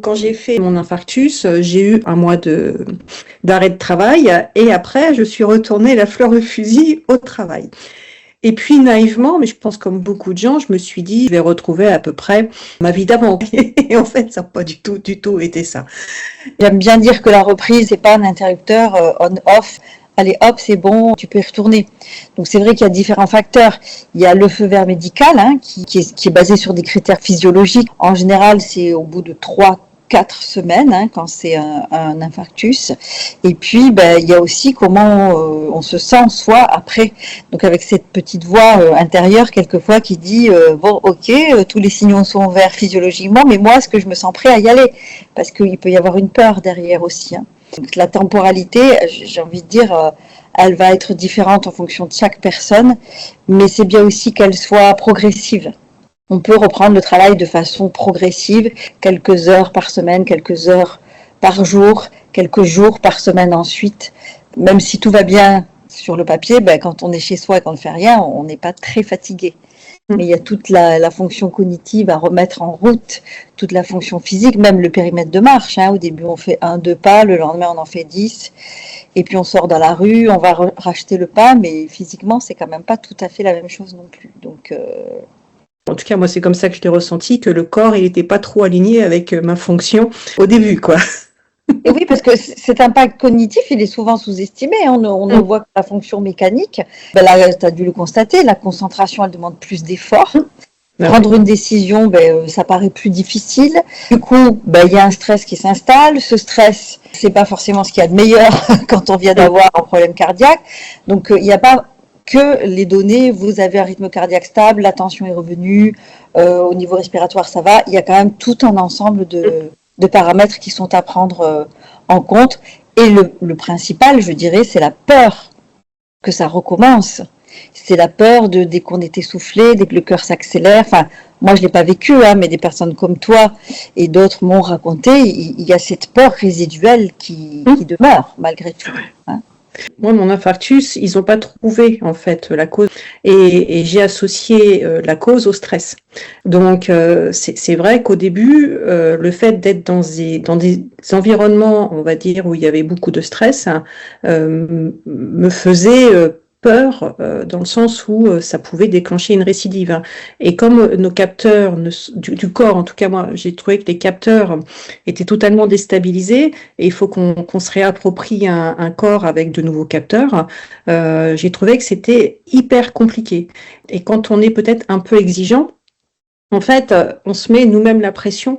Quand j'ai fait mon infarctus, j'ai eu un mois d'arrêt de travail et après, je suis retournée la fleur au fusil au travail. Et puis naïvement, mais je pense comme beaucoup de gens, je me suis dit, je vais retrouver à peu près ma vie d'avant. Et en fait, ça n'a pas du tout été ça. J'aime bien dire que la reprise, c'est pas un interrupteur on-off. Allez hop, c'est bon, tu peux y retourner. Donc c'est vrai qu'il y a différents facteurs. Il y a le feu vert médical qui est basé sur des critères physiologiques. En général, c'est au bout de 3-4 semaines quand c'est un infarctus. Et puis, il y a aussi comment on se sent soi après. Donc avec cette petite voix intérieure quelquefois qui dit bon, ok, tous les signaux sont verts physiologiquement, mais moi, est-ce que je me sens prêt à y aller? Parce qu'il peut y avoir une peur derrière aussi. Donc, la temporalité, j'ai envie de dire, elle va être différente en fonction de chaque personne, mais c'est bien aussi qu'elle soit progressive. On peut reprendre le travail de façon progressive, quelques heures par semaine, quelques heures par jour, quelques jours par semaine ensuite. Même si tout va bien sur le papier, quand on est chez soi et qu'on ne fait rien, on n'est pas très fatigué. Mais il y a toute la fonction cognitive à remettre en route, toute la fonction physique, même le périmètre de marche. Au début, on fait 1-2 pas, le lendemain, on en fait 10. Et puis, on sort dans la rue, on va racheter le pas, mais physiquement, c'est quand même pas tout à fait la même chose non plus. Donc, en tout cas, moi, c'est comme ça que je l'ai ressenti, que le corps, il n'était pas trop aligné avec ma fonction au début, quoi. Et oui, parce que cet impact cognitif, il est souvent sous-estimé. On ne voit que la fonction mécanique. Là, tu as dû le constater, la concentration, elle demande plus d'efforts. Prendre une décision, ça paraît plus difficile. Du coup, il y a un stress qui s'installe. Ce stress, c'est pas forcément ce qu'il y a de meilleur quand on vient d'avoir un problème cardiaque. Donc, il n'y a pas que les données, vous avez un rythme cardiaque stable, la tension est revenue, au niveau respiratoire, ça va. Il y a quand même tout un ensemble de paramètres qui sont à prendre en compte. Et le principal, je dirais, c'est la peur que ça recommence. C'est la peur dès qu'on est essoufflé, dès que le cœur s'accélère. Enfin, moi, je ne l'ai pas vécu, mais des personnes comme toi et d'autres m'ont raconté, il y a cette peur résiduelle qui demeure malgré tout. Moi, mon infarctus, ils n'ont pas trouvé en fait la cause et j'ai associé la cause au stress. Donc, c'est vrai qu'au début, le fait d'être dans des environnements, on va dire, où il y avait beaucoup de stress, me faisait peur dans le sens où ça pouvait déclencher une récidive. Et comme nos capteurs du corps, en tout cas moi, j'ai trouvé que les capteurs étaient totalement déstabilisés et il faut qu'on se réapproprie un corps avec de nouveaux capteurs. J'ai trouvé que c'était hyper compliqué. Et quand on est peut-être un peu exigeant, en fait, on se met nous-mêmes la pression.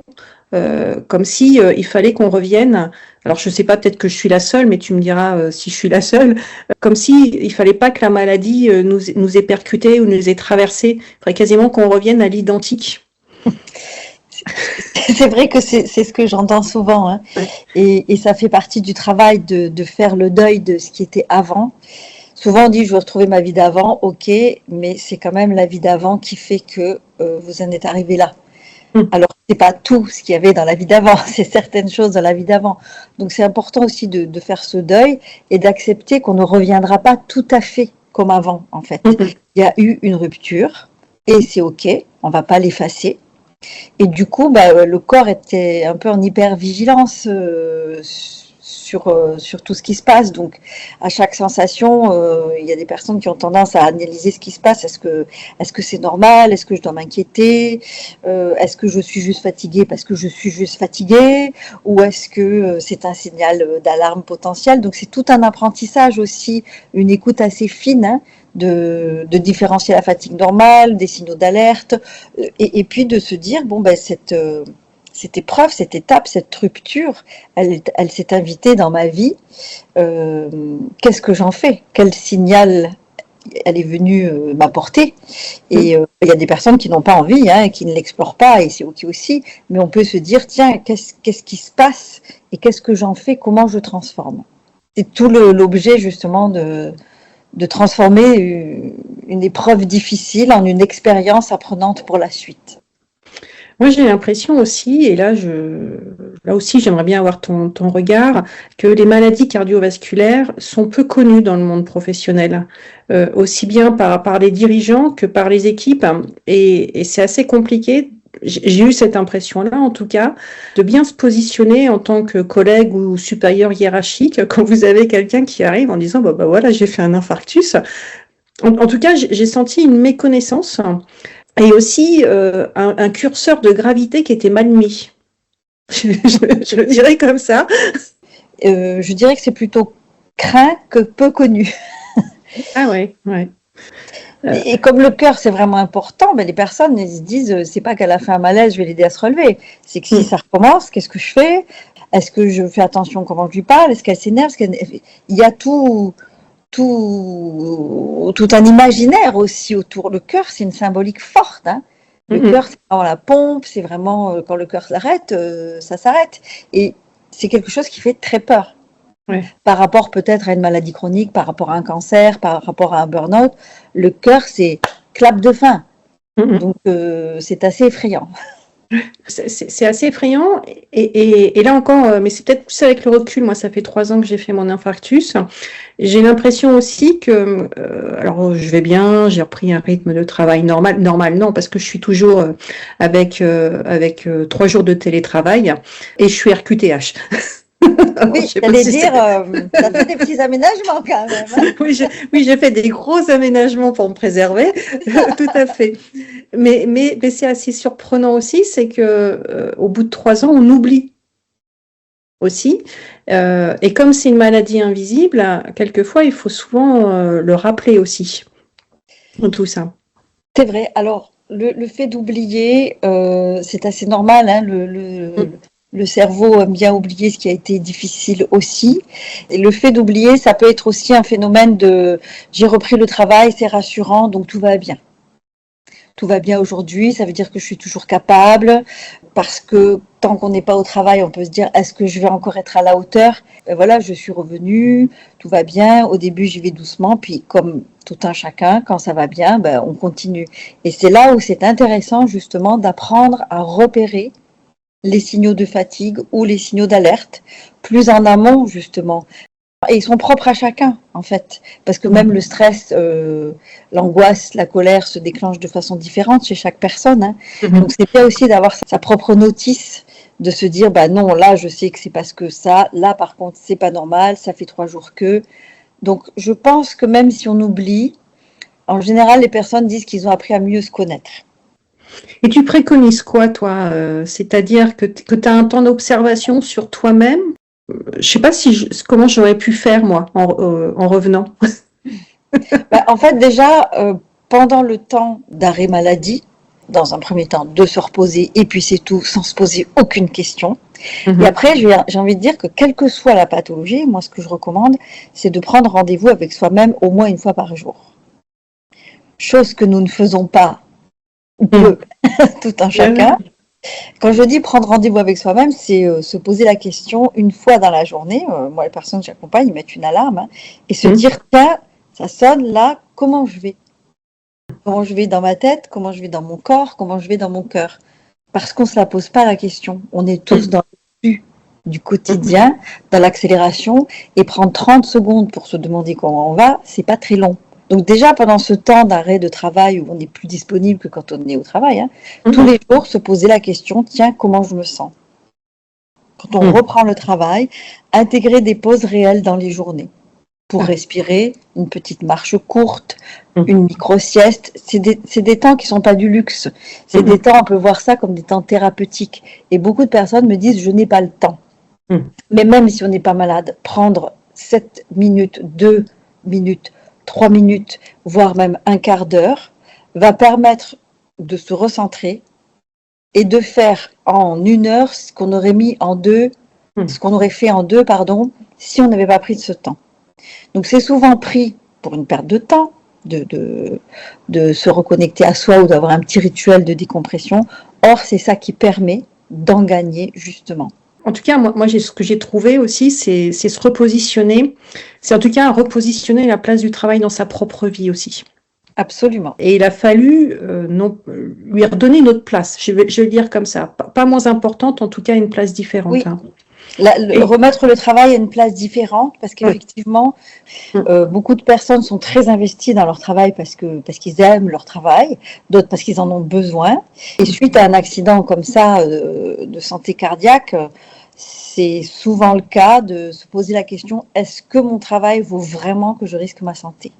Comme si il fallait qu'on revienne. Alors je sais pas, peut-être que je suis la seule, mais tu me diras si je suis la seule. Comme si il fallait pas que la maladie nous ait percuté ou nous ait traversé. Il faudrait quasiment qu'on revienne à l'identique. C'est vrai que c'est ce que j'entends souvent, et ça fait partie du travail de faire le deuil de ce qui était avant. Souvent on dit je veux retrouver ma vie d'avant, ok, mais c'est quand même la vie d'avant qui fait que vous en êtes arrivé là. Alors, c'est pas tout ce qu'il y avait dans la vie d'avant, c'est certaines choses dans la vie d'avant. Donc, c'est important aussi de faire ce deuil et d'accepter qu'on ne reviendra pas tout à fait comme avant, en fait. Il y a eu une rupture et c'est OK, on va pas l'effacer. Et du coup, le corps était un peu en hypervigilance sur tout ce qui se passe. Donc, à chaque sensation, il y a des personnes qui ont tendance à analyser ce qui se passe. Est-ce que c'est normal? Est-ce que je dois m'inquiéter? Est-ce que je suis juste fatiguée parce que je suis juste fatiguée? Ou est-ce que c'est un signal d'alarme potentiel? Donc, c'est tout un apprentissage aussi, une écoute assez fine, de différencier la fatigue normale, des signaux d'alerte, et puis de se dire, cette épreuve, cette étape, cette rupture, elle s'est invitée dans ma vie. Qu'est-ce que j'en fais? Quel signal elle est venue m'apporter? Et il y a des personnes qui n'ont pas envie et qui ne l'explorent pas, et c'est OK aussi. Mais on peut se dire, tiens, qu'est-ce qui se passe et qu'est-ce que j'en fais? Comment je transforme? C'est tout l'objet justement de transformer une épreuve difficile en une expérience apprenante pour la suite. Moi, j'ai l'impression aussi, et là aussi, j'aimerais bien avoir ton regard, que les maladies cardiovasculaires sont peu connues dans le monde professionnel, aussi bien par les dirigeants que par les équipes, et c'est assez compliqué j'ai eu cette impression-là, en tout cas, de bien se positionner en tant que collègue ou supérieur hiérarchique quand vous avez quelqu'un qui arrive en disant bah voilà, j'ai fait un infarctus. En tout cas, j'ai senti une méconnaissance et aussi un curseur de gravité qui était mal mis. Je le dirais comme ça. Je dirais que c'est plutôt craint que peu connu. Ah ouais. Et comme le cœur c'est vraiment important, les personnes elles se disent c'est pas qu'elle a fait un malaise, je vais l'aider à se relever. C'est que si ça recommence, qu'est-ce que je fais? Est-ce que je fais attention comment je lui parle? Est-ce qu'elle s'énerve? Il y a tout un imaginaire aussi autour. Le cœur, c'est une symbolique forte. Hein. Le cœur, c'est vraiment la pompe, c'est vraiment quand le cœur s'arrête, ça s'arrête. Et c'est quelque chose qui fait très peur. Ouais. Par rapport peut-être à une maladie chronique, par rapport à un cancer, par rapport à un burn-out, le cœur, c'est clap de fin. Donc, c'est assez effrayant. C'est assez effrayant et là encore, mais c'est peut-être plus avec le recul, moi ça fait 3 ans que j'ai fait mon infarctus, j'ai l'impression aussi que, alors je vais bien, j'ai repris un rythme de travail normal non parce que je suis toujours avec 3 jours de télétravail et je suis RQTH. Oui, j'allais dire, ça fait des petits aménagements quand même. Hein. Oui, j'ai fait des gros aménagements pour me préserver, tout à fait. Mais c'est assez surprenant aussi, c'est que au bout de 3 ans, on oublie aussi. Et comme c'est une maladie invisible, quelquefois, il faut souvent le rappeler aussi, tout ça. C'est vrai. Alors, le fait d'oublier, c'est assez normal. Hein, le cerveau aime bien oublier ce qui a été difficile aussi. Et le fait d'oublier, ça peut être aussi un phénomène de j'ai repris le travail, c'est rassurant, donc tout va bien. Tout va bien aujourd'hui, ça veut dire que je suis toujours capable, parce que tant qu'on n'est pas au travail, on peut se dire est-ce que je vais encore être à la hauteur? Voilà, je suis revenue, tout va bien. Au début, j'y vais doucement, puis comme tout un chacun, quand ça va bien, on continue. Et c'est là où c'est intéressant justement d'apprendre à repérer les signaux de fatigue ou les signaux d'alerte, plus en amont justement. Et ils sont propres à chacun, en fait. Parce que même le stress, l'angoisse, la colère se déclenchent de façon différente chez chaque personne. Hein. Donc c'est bien aussi d'avoir sa propre notice, de se dire, non, là, je sais que c'est parce que ça, là, par contre, c'est pas normal, ça fait 3 jours que. Donc je pense que même si on oublie, en général, les personnes disent qu'ils ont appris à mieux se connaître. Et tu préconises quoi, toi? C'est-à-dire que tu as un temps d'observation sur toi-même? Je sais pas comment j'aurais pu faire, moi, en revenant. En fait, déjà, pendant le temps d'arrêt maladie, dans un premier temps, de se reposer, et puis c'est tout, sans se poser aucune question. Et après, j'ai envie de dire que quelle que soit la pathologie, moi, ce que je recommande, c'est de prendre rendez-vous avec soi-même au moins 1 fois par jour. Chose que nous ne faisons pas, ou peu, tout un chacun. Quand je dis prendre rendez-vous avec soi-même, c'est se poser la question 1 fois dans la journée. Moi, les personnes que j'accompagne, ils mettent une alarme, hein, et se dire, tiens, ça sonne là, comment je vais? Comment je vais dans ma tête? Comment je vais dans mon corps? Comment je vais dans mon cœur? Parce qu'on ne se la pose pas la question. On est tous dans le flux du quotidien, dans l'accélération, et prendre 30 secondes pour se demander comment on va, c'est pas très long. Donc déjà, pendant ce temps d'arrêt de travail où on est plus disponible que quand on est au travail, hein, tous les jours, se poser la question, tiens, comment je me sens? Quand on reprend le travail, intégrer des pauses réelles dans les journées pour respirer, une petite marche courte, une micro-sieste. C'est des temps qui ne sont pas du luxe. C'est des temps, on peut voir ça comme des temps thérapeutiques. Et beaucoup de personnes me disent, je n'ai pas le temps. Mais même si on n'est pas malade, prendre 7 minutes, 2 minutes, 3 minutes, voire même un quart d'heure, va permettre de se recentrer et de faire en 1 heure ce qu'on aurait mis en 2, ce qu'on aurait fait en 2, si on n'avait pas pris de ce temps. Donc c'est souvent pris pour une perte de temps, de se reconnecter à soi ou d'avoir un petit rituel de décompression. Or, c'est ça qui permet d'en gagner justement. En tout cas, moi ce que j'ai trouvé aussi, c'est se repositionner. C'est en tout cas repositionner la place du travail dans sa propre vie aussi. Absolument. Et il a fallu lui redonner une autre place. Je vais le dire comme ça. Pas moins importante, en tout cas une place différente. Oui. Hein. Remettre le travail à une place différente, parce qu'effectivement, beaucoup de personnes sont très investies dans leur travail parce qu'ils aiment leur travail, d'autres parce qu'ils en ont besoin. Et suite à un accident comme ça de santé cardiaque, c'est souvent le cas de se poser la question, est-ce que mon travail vaut vraiment que je risque ma santé ?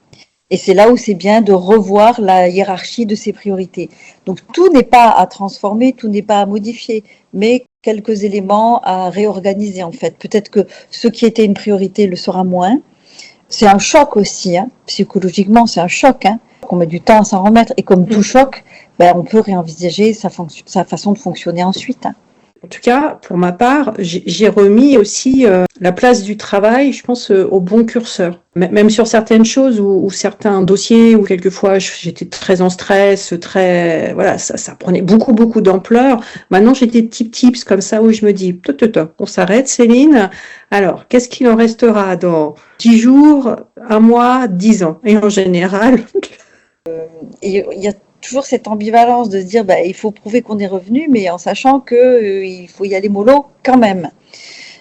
Et c'est là où c'est bien de revoir la hiérarchie de ses priorités. Donc tout n'est pas à transformer, tout n'est pas à modifier, mais quelques éléments à réorganiser en fait. Peut-être que ce qui était une priorité le sera moins. C'est un choc aussi, hein. Psychologiquement c'est un choc, hein. On met du temps à s'en remettre. Et comme tout choc, on peut réenvisager sa façon de fonctionner ensuite, hein. En tout cas, pour ma part, j'ai remis aussi la place du travail, je pense, au bon curseur. Même sur certaines choses ou certains dossiers où quelquefois j'étais très en stress, voilà, ça prenait beaucoup d'ampleur. Maintenant, j'ai des petits tips comme ça où je me dis, on s'arrête, Céline. Alors, qu'est-ce qu'il en restera dans 10 jours, 1 mois, 10 ans? Et en général... il y a toujours cette ambivalence de se dire il faut prouver qu'on est revenu, mais en sachant qu'il faut y aller mollo quand même.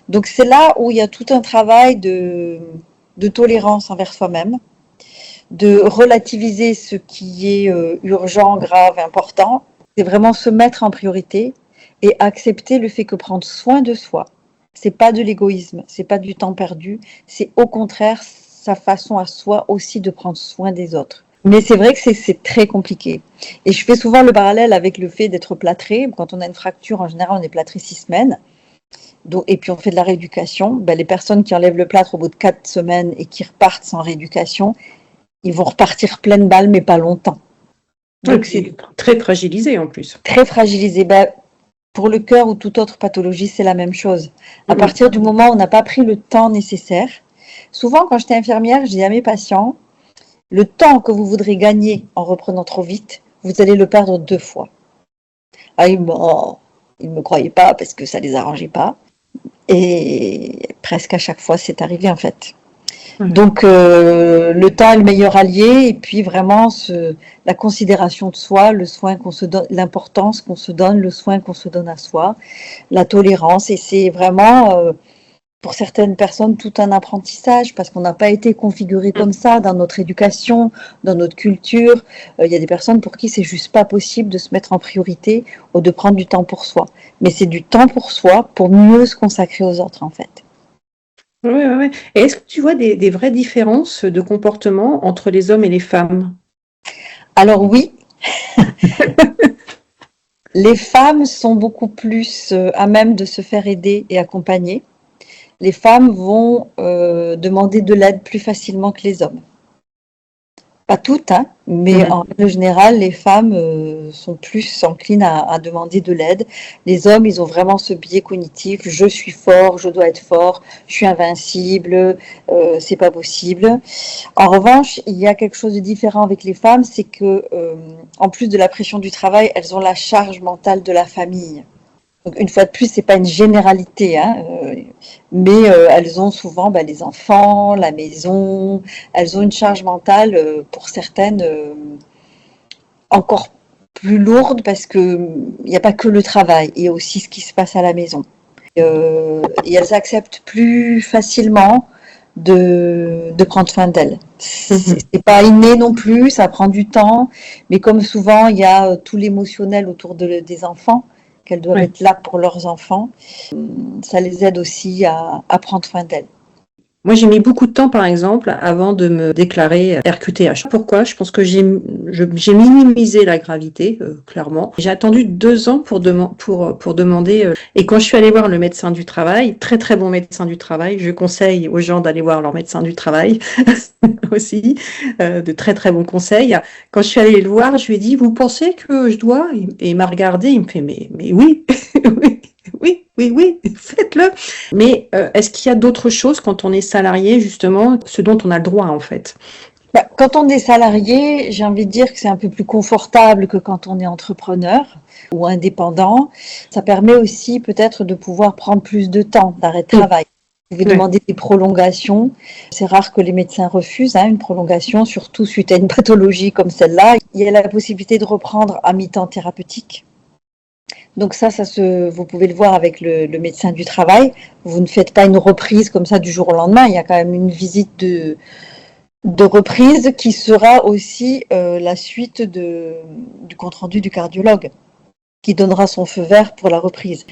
Donc c'est là où il y a tout un travail de tolérance envers soi-même, de relativiser ce qui est urgent, grave, important. C'est vraiment se mettre en priorité et accepter le fait que prendre soin de soi, c'est pas de l'égoïsme, c'est pas du temps perdu, c'est au contraire sa façon à soi aussi de prendre soin des autres. Mais c'est vrai que c'est très compliqué. Et je fais souvent le parallèle avec le fait d'être plâtré. Quand on a une fracture, en général, on est plâtré 6 semaines. Donc, et puis on fait de la rééducation. Les personnes qui enlèvent le plâtre au bout de 4 semaines et qui repartent sans rééducation, ils vont repartir pleine balle, mais pas longtemps. Donc c'est très fragilisé en plus. Très fragilisé. Pour le cœur ou toute autre pathologie, c'est la même chose. À partir du moment où on n'a pas pris le temps nécessaire, souvent quand j'étais infirmière, je dis à mes patients, le temps que vous voudrez gagner en reprenant trop vite, vous allez le perdre 2 fois. Ils ne me croyaient pas parce que ça ne les arrangeait pas. Et presque à chaque fois, c'est arrivé en fait. Donc, le temps est le meilleur allié. Et puis vraiment, la considération de soi, le soin qu'on se donne, l'importance qu'on se donne, le soin qu'on se donne à soi, la tolérance. Et c'est vraiment... pour certaines personnes, tout un apprentissage parce qu'on n'a pas été configuré comme ça dans notre éducation, dans notre culture. Il y a des personnes pour qui c'est juste pas possible de se mettre en priorité ou de prendre du temps pour soi. Mais c'est du temps pour soi pour mieux se consacrer aux autres en fait. Oui. Et est-ce que tu vois des vraies différences de comportement entre les hommes et les femmes? Alors oui. Les femmes sont beaucoup plus à même de se faire aider et accompagner. Les femmes vont demander de l'aide plus facilement que les hommes. Pas toutes, hein, mais en règle générale, les femmes sont plus enclines à demander de l'aide. Les hommes, ils ont vraiment ce biais cognitif, je suis fort, je dois être fort, je suis invincible, c'est pas possible. En revanche, il y a quelque chose de différent avec les femmes, c'est que en plus de la pression du travail, elles ont la charge mentale de la famille. Donc, une fois de plus, c'est pas une généralité, hein, mais elles ont souvent les enfants, la maison, elles ont une charge mentale pour certaines encore plus lourde parce que il n'y a pas que le travail, il y a aussi ce qui se passe à la maison. Et elles acceptent plus facilement de prendre soin d'elles. C'est pas inné non plus, ça prend du temps, mais comme souvent il y a tout l'émotionnel autour des enfants, qu'elles doivent être là pour leurs enfants, ça les aide aussi à prendre soin d'elles. Moi, j'ai mis beaucoup de temps, par exemple, avant de me déclarer RQTH. Pourquoi? Je pense que j'ai minimisé la gravité, clairement. J'ai attendu 2 ans pour demander. Et quand je suis allée voir le médecin du travail, très très bon médecin du travail, je conseille aux gens d'aller voir leur médecin du travail aussi, de très très bons conseils. Quand je suis allée le voir, je lui ai dit, vous pensez que je dois? Et il m'a regardé, il me fait, mais oui, oui, faites-le. Mais est-ce qu'il y a d'autres choses quand on est salarié, justement, ce dont on a le droit, en fait? Quand on est salarié, j'ai envie de dire que c'est un peu plus confortable que quand on est entrepreneur ou indépendant. Ça permet aussi peut-être de pouvoir prendre plus de temps d'arrêt de travail. Vous pouvez demander des prolongations. C'est rare que les médecins refusent une prolongation, surtout suite à une pathologie comme celle-là. Il y a la possibilité de reprendre à mi-temps thérapeutique. Donc vous pouvez le voir avec le médecin du travail. Vous ne faites pas une reprise comme ça du jour au lendemain. Il y a quand même une visite de reprise qui sera aussi la suite du compte-rendu du cardiologue qui donnera son feu vert pour la reprise.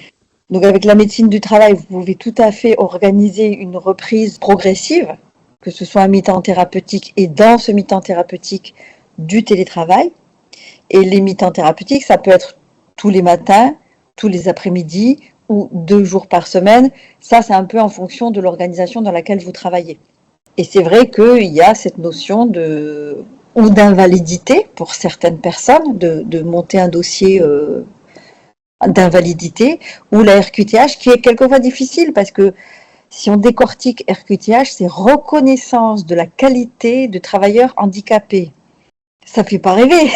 Donc avec la médecine du travail, vous pouvez tout à fait organiser une reprise progressive, que ce soit un mi-temps thérapeutique et dans ce mi-temps thérapeutique du télétravail. Et les mi-temps thérapeutiques, ça peut être tous les matins, tous les après-midi ou 2 jours par semaine. Ça, c'est un peu en fonction de l'organisation dans laquelle vous travaillez. Et c'est vrai qu'il y a cette notion d'invalidité pour certaines personnes, de monter un dossier d'invalidité, ou la RQTH qui est quelquefois difficile parce que si on décortique RQTH, c'est reconnaissance de la qualité de travailleurs handicapés. Ça fait pas rêver.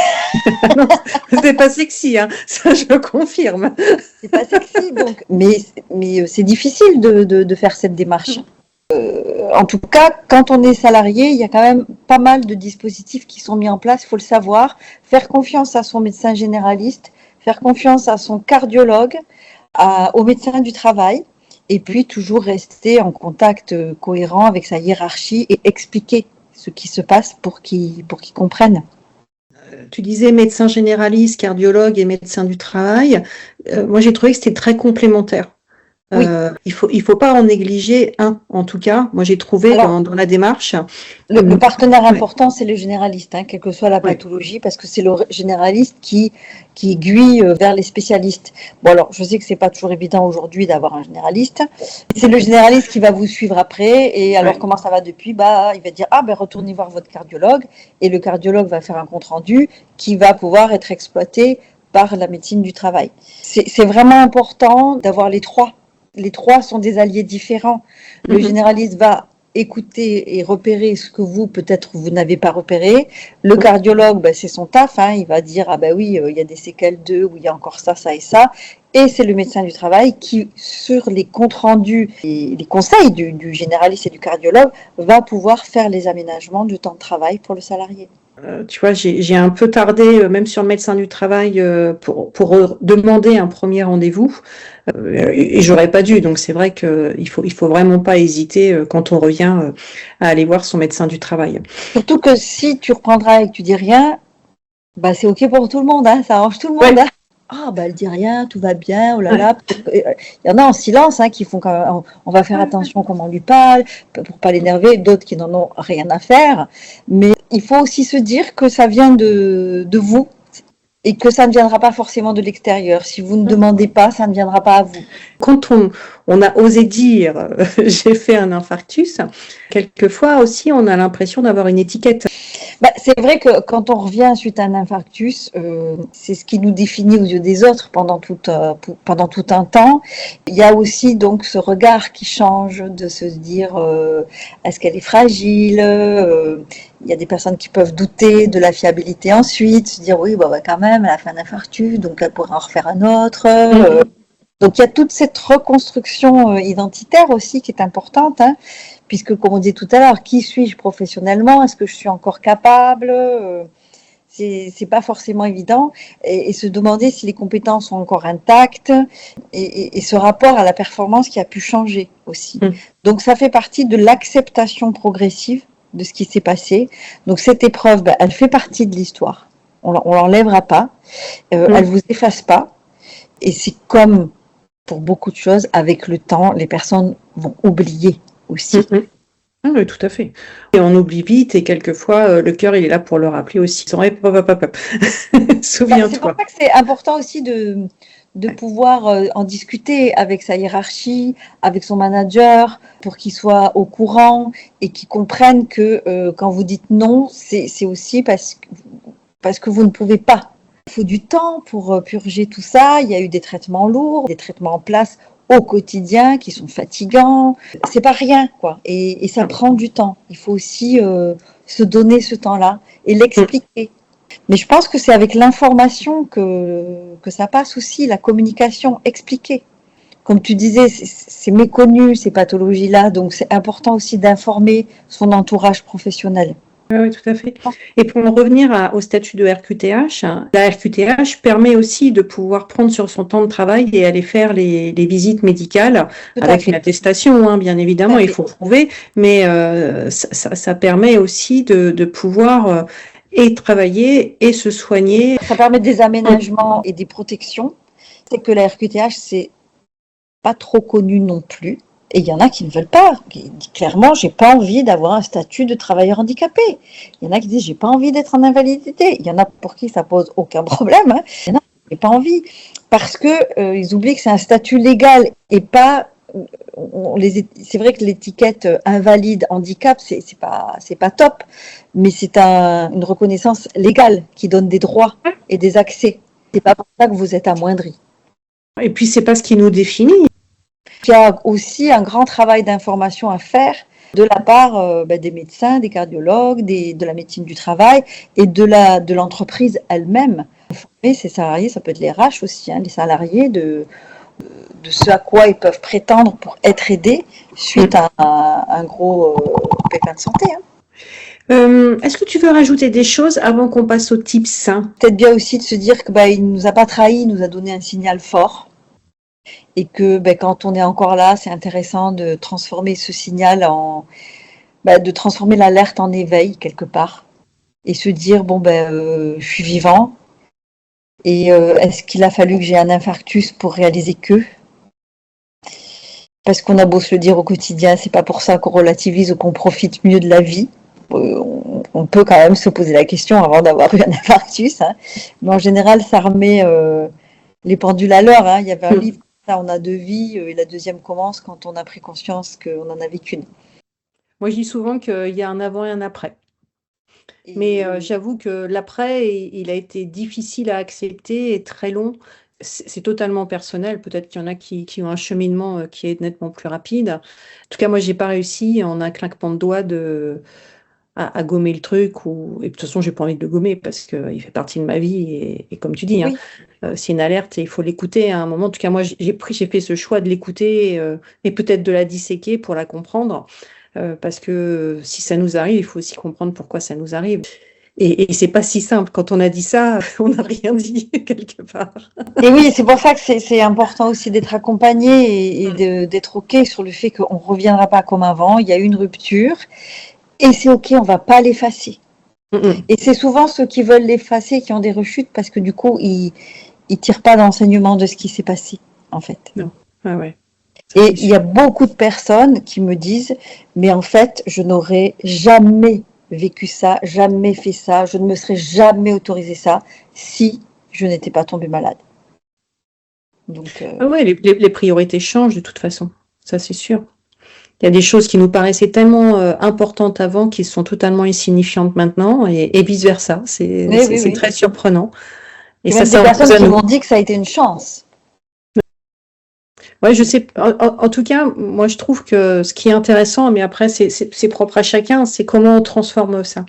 Non, c'est pas sexy, hein. Ça je le confirme. C'est pas sexy, donc. Mais c'est difficile de faire cette démarche. En tout cas, quand on est salarié, il y a quand même pas mal de dispositifs qui sont mis en place, il faut le savoir. Faire confiance à son médecin généraliste, faire confiance à son cardiologue, au médecin du travail, et puis toujours rester en contact cohérent avec sa hiérarchie et expliquer ce qui se passe pour qu'ils comprennent. Tu disais médecin généraliste, cardiologue et médecin du travail. Moi, j'ai trouvé que c'était très complémentaire. Oui. Il faut pas en négliger un, en tout cas. Moi, j'ai trouvé dans la démarche. Le partenaire important, c'est le généraliste, quelle que soit la pathologie, parce que c'est le généraliste qui aiguille vers les spécialistes. Bon, alors, je sais que c'est pas toujours évident aujourd'hui d'avoir un généraliste. C'est le généraliste qui va vous suivre après. Et alors, comment ça va depuis? Il va dire, retournez voir votre cardiologue. Et le cardiologue va faire un compte-rendu qui va pouvoir être exploité par la médecine du travail. C'est vraiment important d'avoir les trois. Les trois sont des alliés différents. Le généraliste va écouter et repérer ce que peut-être vous n'avez pas repéré. Le cardiologue, c'est son taf, il va dire oui, il y a des séquelles ou il y a encore ça, ça et ça. Et c'est le médecin du travail qui, sur les comptes rendus et les conseils du généraliste et du cardiologue, va pouvoir faire les aménagements du temps de travail pour le salarié. Tu vois, j'ai un peu tardé, même sur le médecin du travail, pour demander un premier rendez-vous, et j'aurais pas dû. Donc c'est vrai que il faut vraiment pas hésiter quand on revient à aller voir son médecin du travail. Surtout que si tu reprendras et que tu dis rien, c'est ok pour tout le monde, ça arrange tout le monde. Elle dit rien, tout va bien, oh là là. Il y en a en silence qui font on va faire attention comment on lui parle, pour pas l'énerver, d'autres qui n'en ont rien à faire. Mais il faut aussi se dire que ça vient de vous et que ça ne viendra pas forcément de l'extérieur. Si vous ne demandez pas, ça ne viendra pas à vous. Quand on a osé dire j'ai fait un infarctus, quelquefois aussi on a l'impression d'avoir une étiquette. C'est vrai que quand on revient suite à un infarctus, c'est ce qui nous définit aux yeux des autres pendant tout un temps. Il y a aussi donc ce regard qui change, de se dire est-ce qu'elle est fragile, il y a des personnes qui peuvent douter de la fiabilité ensuite, se dire oui, quand même, elle a fait un infarctus, donc elle pourrait en refaire un autre. Donc il y a toute cette reconstruction identitaire aussi qui est importante, puisque comme on disait tout à l'heure, qui suis-je professionnellement? Est-ce que je suis encore capable? C'est pas forcément évident, et se demander si les compétences sont encore intactes, et ce rapport à la performance qui a pu changer aussi. Donc ça fait partie de l'acceptation progressive de ce qui s'est passé. Donc cette épreuve, elle fait partie de l'histoire. On l'enlèvera pas, elle vous efface pas, et c'est comme pour beaucoup de choses, avec le temps, les personnes vont oublier aussi. Oui, tout à fait. Et on oublie vite, et quelquefois, le cœur, il est là pour le rappeler aussi. Souviens-toi. C'est pour ça que c'est important aussi de pouvoir en discuter avec sa hiérarchie, avec son manager, pour qu'il soit au courant et qu'il comprenne que quand vous dites non, c'est aussi parce que vous ne pouvez pas. Il faut du temps pour purger tout ça. Il y a eu des traitements lourds, des traitements en place au quotidien qui sont fatigants. C'est pas rien, quoi. Et ça prend du temps. Il faut aussi se donner ce temps-là et l'expliquer. Mais je pense que c'est avec l'information que ça passe aussi, la communication, expliquer. Comme tu disais, c'est méconnu ces pathologies-là, donc c'est important aussi d'informer son entourage professionnel. Oui, tout à fait. Et pour en revenir au statut de RQTH, la RQTH permet aussi de pouvoir prendre sur son temps de travail et aller faire les visites médicales avec une attestation, hein, bien évidemment, il faut prouver, mais ça permet aussi de pouvoir et travailler et se soigner. Ça permet des aménagements et des protections. C'est que la RQTH, c'est pas trop connu non plus. Et il y en a qui ne veulent pas. Qui disent clairement, j'ai pas envie d'avoir un statut de travailleur handicapé. Il y en a qui disent, j'ai pas envie d'être en invalidité. Il y en a pour qui ça pose aucun problème. Hein. Il y en a qui n'ont pas envie. Parce que ils oublient que c'est un statut légal et pas. C'est vrai que l'étiquette invalide, handicap, c'est pas top, mais c'est une reconnaissance légale qui donne des droits et des accès. C'est pas pour ça que vous êtes amoindri. Et puis c'est pas ce qui nous définit. Il y a aussi un grand travail d'information à faire de la part des médecins, des cardiologues, de la médecine du travail et de l'entreprise elle-même. Former ses salariés, ça peut être les RH aussi, hein, les salariés de ce à quoi ils peuvent prétendre pour être aidés suite à un gros pépin de santé. Hein. Est-ce que tu veux rajouter des choses avant qu'on passe aux tips? Peut-être bien aussi de se dire que il nous a pas trahis, il nous a donné un signal fort. Et que quand on est encore là, c'est intéressant de transformer ce signal de transformer l'alerte en éveil quelque part. Et se dire, je suis vivant. Et est-ce qu'il a fallu que j'ai un infarctus pour réaliser que? Parce qu'on a beau se le dire au quotidien, c'est pas pour ça qu'on relativise ou qu'on profite mieux de la vie. On peut quand même se poser la question avant d'avoir eu un infarctus. Hein. Mais en général, ça remet les pendules à l'heure. Hein. Il y avait un livre, ça, on a deux vies, et la deuxième commence quand on a pris conscience qu'on n'en avait qu'une. Moi, je dis souvent qu'il y a un avant et un après. Mais j'avoue que l'après, il a été difficile à accepter et très long. C'est totalement personnel. Peut-être qu'il y en a qui ont un cheminement qui est nettement plus rapide. En tout cas, moi, j'ai pas réussi en un claquement de doigts à gommer le truc. Et de toute façon, j'ai pas envie de le gommer parce qu'il fait partie de ma vie. Et comme tu dis, Oui. C'est une alerte et il faut l'écouter à un moment. En tout cas, moi, j'ai fait ce choix de l'écouter et peut-être de la disséquer pour la comprendre. Parce que si ça nous arrive, il faut aussi comprendre pourquoi ça nous arrive. Et c'est pas si simple. Quand on a dit ça, on n'a rien dit quelque part. Et oui, c'est pour ça que c'est important aussi d'être accompagné et d'être OK sur le fait qu'on ne reviendra pas comme avant. Il y a eu une rupture et c'est OK, on ne va pas l'effacer. Et c'est souvent ceux qui veulent l'effacer qui ont des rechutes parce que du coup, ils tirent pas d'enseignement de ce qui s'est passé, en fait. Non. Ah ouais. Et il y a beaucoup de personnes qui me disent, mais en fait, je n'aurais jamais vécu ça, jamais fait ça, je ne me serais jamais autorisé ça si je n'étais pas tombée malade. Donc, Ah ouais, les priorités changent de toute façon, ça c'est sûr. Il y a des choses qui nous paraissaient tellement importantes avant qui sont totalement insignifiantes maintenant et vice-versa. C'est très surprenant. Et ça, c'est des personnes qui m'ont dit que ça a été une chance. Ouais, je sais. En tout cas, moi, je trouve que ce qui est intéressant, mais après, c'est propre à chacun, c'est comment on transforme ça.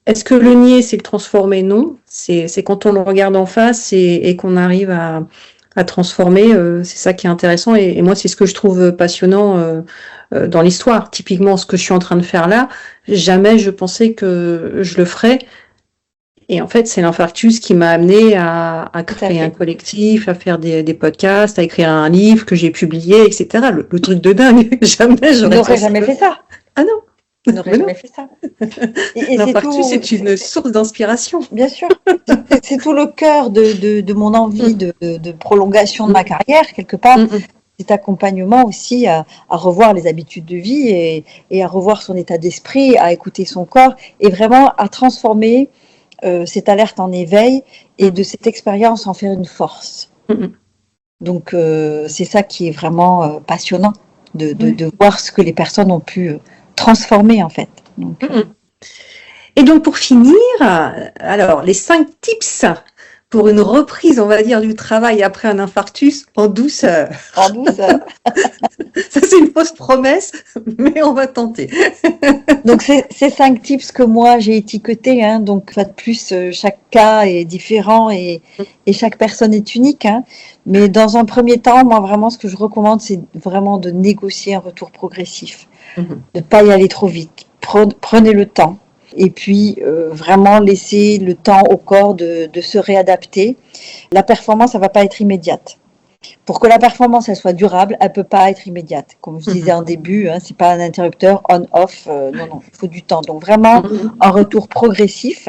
Est-ce que le nier, c'est le transformer? Non. C'est quand on le regarde en face et qu'on arrive à transformer. C'est ça qui est intéressant. Et moi, c'est ce que je trouve passionnant dans l'histoire. Typiquement, ce que je suis en train de faire là, jamais je pensais que je le ferais. Et en fait, c'est l'infarctus qui m'a amené à créer un collectif, à faire des podcasts, à écrire un livre que j'ai publié, etc. Le truc de dingue. Jamais j'aurais jamais fait ça. Ah non. Je n'aurais jamais fait ça. Et l'infarctus, c'est une source d'inspiration. Bien sûr. C'est tout le cœur de mon envie de prolongation de ma carrière, quelque part. Cet accompagnement aussi à revoir les habitudes de vie et à revoir son état d'esprit, à écouter son corps et vraiment à transformer cette alerte en éveil et de cette expérience en faire une force. Donc c'est ça qui est vraiment passionnant de voir ce que les personnes ont pu transformer en fait. Donc, Et donc pour finir, alors les 5 tips pour une reprise, on va dire, du travail après un infarctus en douceur. En douceur. Ça, c'est une fausse promesse, mais on va tenter. Donc, c'est 5 tips que moi, j'ai étiquetés. Hein, donc, de plus, chaque cas est différent et chaque personne est unique. Hein, mais dans un premier temps, moi, vraiment, ce que je recommande, c'est vraiment de négocier un retour progressif. De ne pas y aller trop vite. Prenez le temps. et puis vraiment laisser le temps au corps de se réadapter. La performance, ça ne va pas être immédiate. Pour que la performance elle soit durable, elle ne peut pas être immédiate. Comme je disais en début, ce n'est pas un interrupteur on-off, non, il faut du temps. Donc vraiment un retour progressif.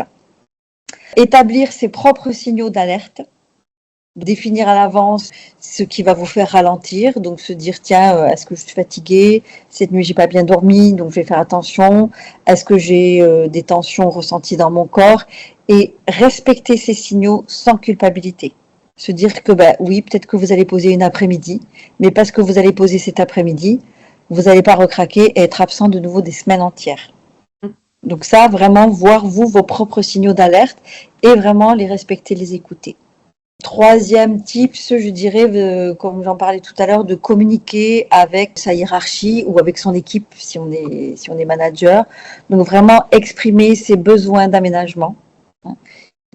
Établir ses propres signaux d'alerte, définir à l'avance ce qui va vous faire ralentir, donc se dire tiens, est-ce que je suis fatiguée, cette nuit j'ai pas bien dormi, donc je vais faire attention, est-ce que j'ai des tensions ressenties dans mon corps, et respecter ces signaux sans culpabilité. Se dire que oui, peut-être que vous allez poser une après-midi, mais parce que vous allez poser cet après-midi, vous n'allez pas recraquer et être absent de nouveau des semaines entières. Donc ça, vraiment, voir vous, vos propres signaux d'alerte et vraiment les respecter, les écouter. Troisième tips, je dirais, comme j'en parlais tout à l'heure, de communiquer avec sa hiérarchie ou avec son équipe si on est manager. Donc vraiment exprimer ses besoins d'aménagement.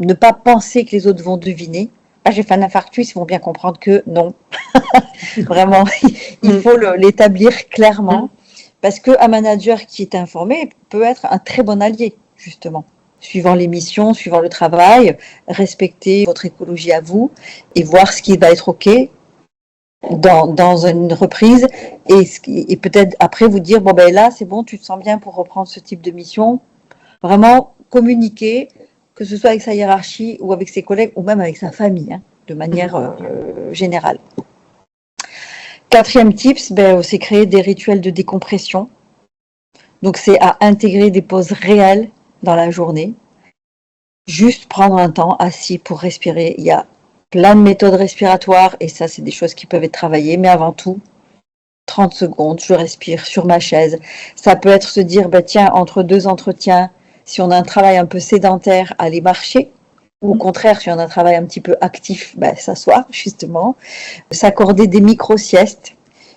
Ne pas penser que les autres vont deviner. Ah, j'ai fait un infarctus, ils vont bien comprendre que non. Vraiment, il faut l'établir clairement. Parce qu'un manager qui est informé peut être un très bon allié, justement. Suivant les missions, suivant le travail, respecter votre écologie à vous et voir ce qui va être OK dans une reprise et peut-être après vous dire, là, c'est bon, tu te sens bien pour reprendre ce type de mission. Vraiment communiquer, que ce soit avec sa hiérarchie ou avec ses collègues ou même avec sa famille, de manière générale. Quatrième tips, c'est créer des rituels de décompression. Donc, c'est à intégrer des pauses réelles dans la journée. Juste prendre un temps assis pour respirer. Il y a plein de méthodes respiratoires et ça, c'est des choses qui peuvent être travaillées. Mais avant tout, 30 secondes, je respire sur ma chaise. Ça peut être se dire, tiens, entre deux entretiens, si on a un travail un peu sédentaire, aller marcher. Ou au contraire, si on a un travail un petit peu actif, s'asseoir, justement. S'accorder des micro-siestes.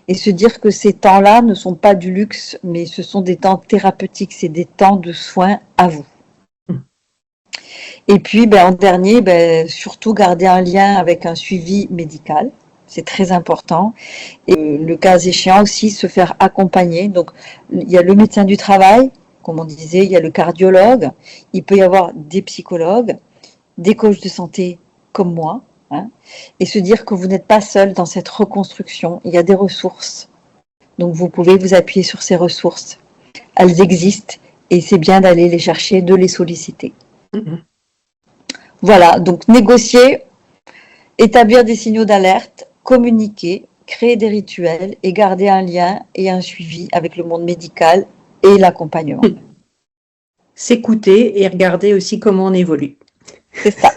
Et se dire que ces temps-là ne sont pas du luxe, mais ce sont des temps thérapeutiques, c'est des temps de soins à vous. Et puis, en dernier, surtout garder un lien avec un suivi médical, c'est très important. Et le cas échéant aussi, se faire accompagner. Donc, il y a le médecin du travail, comme on disait, il y a le cardiologue, il peut y avoir des psychologues, des coachs de santé comme moi, et se dire que vous n'êtes pas seul dans cette reconstruction. Il y a des ressources. Donc, vous pouvez vous appuyer sur ces ressources. Elles existent et c'est bien d'aller les chercher, de les solliciter. Voilà, donc négocier, établir des signaux d'alerte, communiquer, créer des rituels et garder un lien et un suivi avec le monde médical et l'accompagnement. S'écouter et regarder aussi comment on évolue. C'est ça.